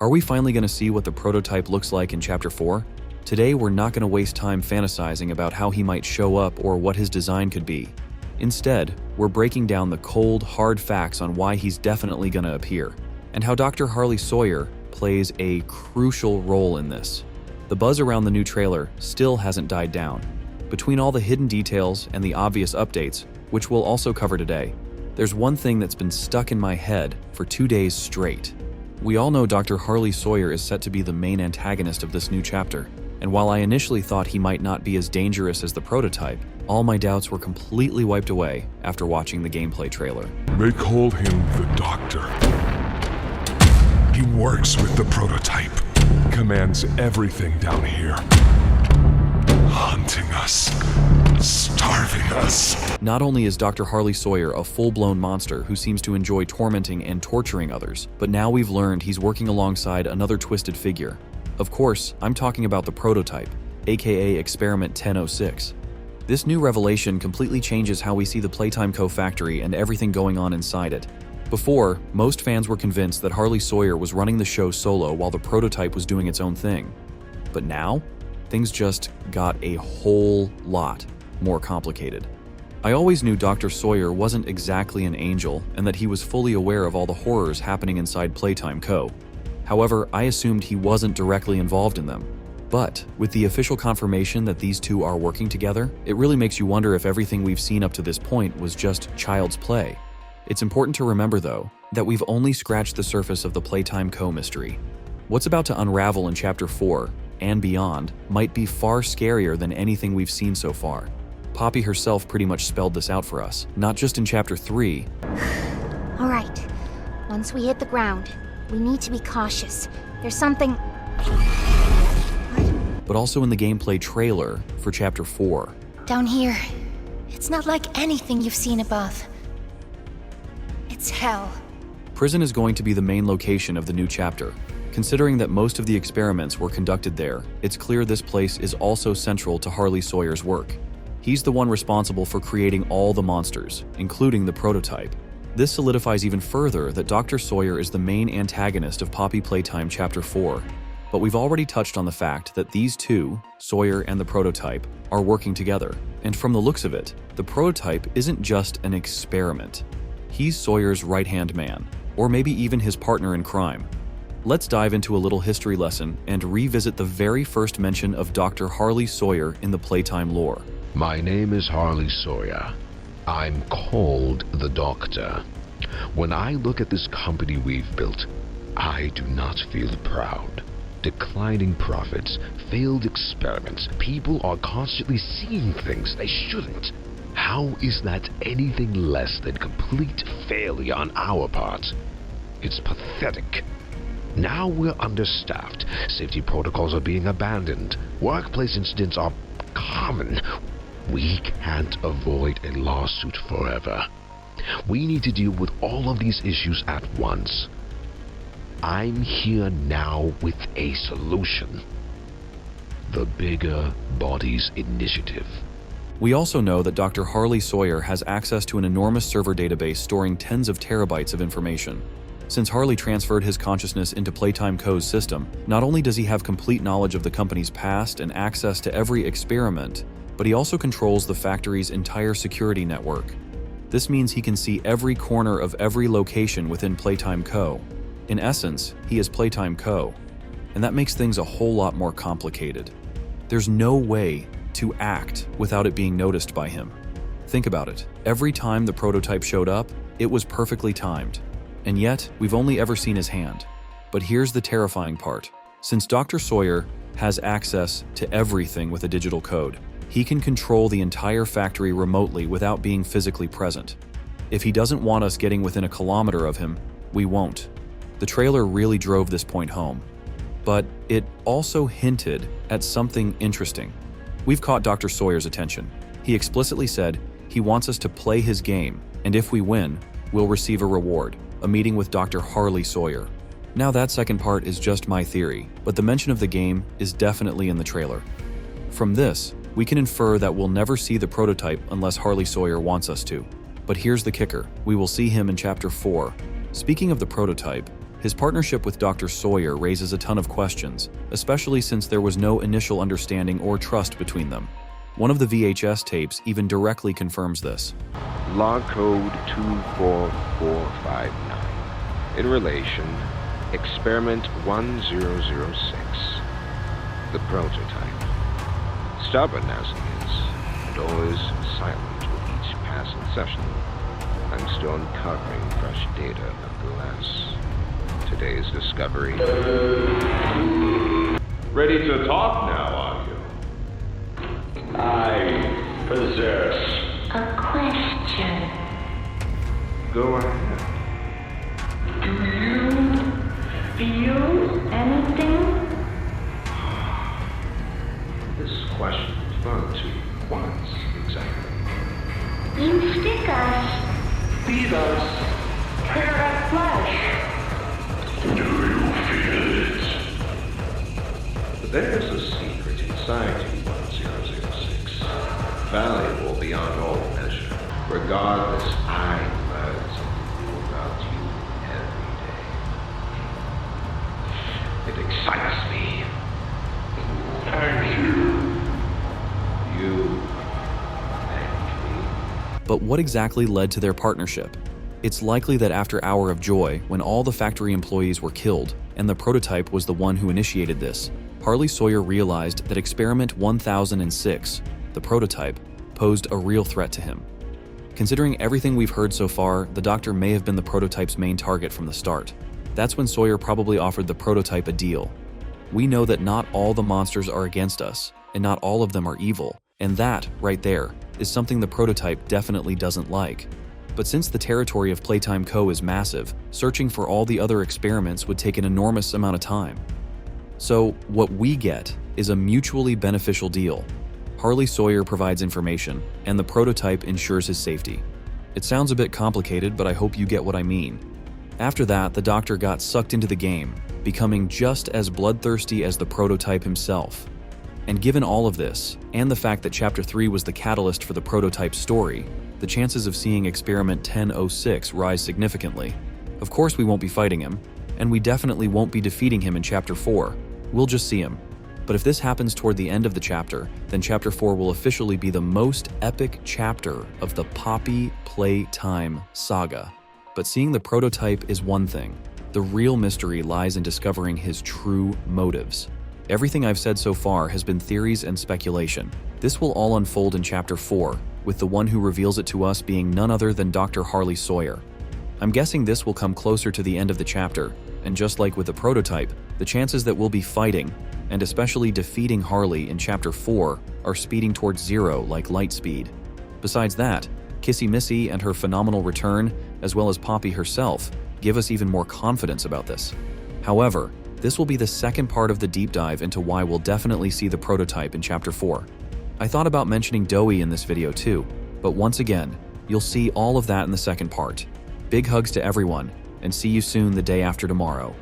Are we finally going to see what the prototype looks like in Chapter 4? Today, we're not going to waste time fantasizing about how he might show up or what his design could be. Instead, we're breaking down the cold, hard facts on why he's definitely going to appear, and how Dr. Harley Sawyer plays a crucial role in this. The buzz around the new trailer still hasn't died down. Between all the hidden details and the obvious updates, which we'll also cover today, there's one thing that's been stuck in my head for 2 days straight. We all know Dr. Harley Sawyer is set to be the main antagonist of this new chapter, and while I initially thought he might not be as dangerous as the prototype, all my doubts were completely wiped away after watching the gameplay trailer. They call him the Doctor. He works with the prototype, commands everything down here. Hunting us, starving us. Not only is Dr. Harley Sawyer a full-blown monster who seems to enjoy tormenting and torturing others, but now we've learned he's working alongside another twisted figure. Of course, I'm talking about the prototype, aka Experiment 1006. This new revelation completely changes how we see the Playtime Co factory and everything going on inside it. Before, most fans were convinced that Harley Sawyer was running the show solo while the prototype was doing its own thing. But now, things just got a whole lot more complicated. I always knew Dr. Sawyer wasn't exactly an angel and that he was fully aware of all the horrors happening inside Playtime Co. However, I assumed he wasn't directly involved in them. But with the official confirmation that these two are working together, it really makes you wonder if everything we've seen up to this point was just child's play. It's important to remember, though, that we've only scratched the surface of the Playtime Co mystery. What's about to unravel in Chapter 4 and beyond might be far scarier than anything we've seen so far. Poppy herself pretty much spelled this out for us, not just in Chapter 3. All right, once we hit the ground, we need to be cautious. There's something... but also in the gameplay trailer for Chapter 4. Down here, it's not like anything you've seen above. It's hell. Prison is going to be the main location of the new chapter. Considering that most of the experiments were conducted there, it's clear this place is also central to Harley Sawyer's work. He's the one responsible for creating all the monsters, including the prototype. This solidifies even further that Dr. Sawyer is the main antagonist of Poppy Playtime Chapter 4. But we've already touched on the fact that these two, Sawyer and the prototype, are working together. And from the looks of it, the prototype isn't just an experiment. He's Sawyer's right-hand man, or maybe even his partner in crime. Let's dive into a little history lesson and revisit the very first mention of Dr. Harley Sawyer in the Playtime lore. My name is Harley Sawyer. I'm called the Doctor. When I look at this company we've built, I do not feel proud. Declining profits, failed experiments, people are constantly seeing things they shouldn't. How is that anything less than complete failure on our part? It's pathetic. Now we're understaffed, safety protocols are being abandoned, workplace incidents are common. We can't avoid a lawsuit forever. We need to deal with all of these issues at once. I'm here now with a solution. The Bigger Bodies Initiative. We also know that Dr. Harley Sawyer has access to an enormous server database storing tens of terabytes of information. Since Harley transferred his consciousness into Playtime Co's system, not only does he have complete knowledge of the company's past and access to every experiment, but he also controls the factory's entire security network. This means he can see every corner of every location within Playtime Co. In essence, he is Playtime Co, and that makes things a whole lot more complicated. There's no way to act without it being noticed by him. Think about it. Every time the prototype showed up, it was perfectly timed. And yet, we've only ever seen his hand. But here's the terrifying part. Since Dr. Sawyer has access to everything with a digital code, he can control the entire factory remotely without being physically present. If he doesn't want us getting within a kilometer of him, we won't. The trailer really drove this point home. But it also hinted at something interesting. We've caught Dr. Sawyer's attention. He explicitly said he wants us to play his game, and if we win, we'll receive a reward, a meeting with Dr. Harley Sawyer. Now that second part is just my theory, but the mention of the game is definitely in the trailer. From this, we can infer that we'll never see the prototype unless Harley Sawyer wants us to. But here's the kicker, we will see him in Chapter 4. Speaking of the prototype, His partnership with Dr. Sawyer raises a ton of questions, especially since there was no initial understanding or trust between them. One of the VHS tapes even directly confirms this. Log code 24459. In relation, experiment 1006. The prototype. Stubborn as he is, and always silent with each passing session, I'm still uncovering fresh data nonetheless. Today's discovery. Ready to talk now, are you? I possess A question. Go ahead. Do you feel anything? This question was fun to once, exactly. You stick us. Feed us. Tear up flesh. Do you feel it? There's a secret inside you, 1006. Valuable beyond all measure. Regardless, I learn something new about you every day. It excites me. Thank you. You thank me. But what exactly led to their partnership? It's likely that after Hour of Joy, when all the factory employees were killed, and the prototype was the one who initiated this, Harley Sawyer realized that Experiment 1006, the prototype, posed a real threat to him. Considering everything we've heard so far, the Doctor may have been the prototype's main target from the start. That's when Sawyer probably offered the prototype a deal. We know that not all the monsters are against us, and not all of them are evil, and that, right there, is something the prototype definitely doesn't like. But since the territory of Playtime Co. is massive, searching for all the other experiments would take an enormous amount of time. So, what we get is a mutually beneficial deal. Harley Sawyer provides information, and the prototype ensures his safety. It sounds a bit complicated, but I hope you get what I mean. After that, the Doctor got sucked into the game, becoming just as bloodthirsty as the prototype himself. And given all of this, and the fact that Chapter 3 was the catalyst for the prototype's story, the chances of seeing Experiment 1006 rise significantly. Of course we won't be fighting him, and we definitely won't be defeating him in Chapter 4. We'll just see him. But if this happens toward the end of the chapter, then Chapter 4 will officially be the most epic chapter of the Poppy Playtime saga. But seeing the prototype is one thing. The real mystery lies in discovering his true motives. Everything I've said so far has been theories and speculation. This will all unfold in Chapter 4, with the one who reveals it to us being none other than Dr. Harley Sawyer. I'm guessing this will come closer to the end of the chapter, and just like with the prototype, the chances that we'll be fighting, and especially defeating Harley in Chapter 4, are speeding towards zero like light speed. Besides that, Kissy Missy and her phenomenal return, as well as Poppy herself, give us even more confidence about this. However, this will be the second part of the deep dive into why we'll definitely see the prototype in Chapter 4. I thought about mentioning Doey in this video too, but once again, you'll see all of that in the second part. Big hugs to everyone, and see you soon the day after tomorrow.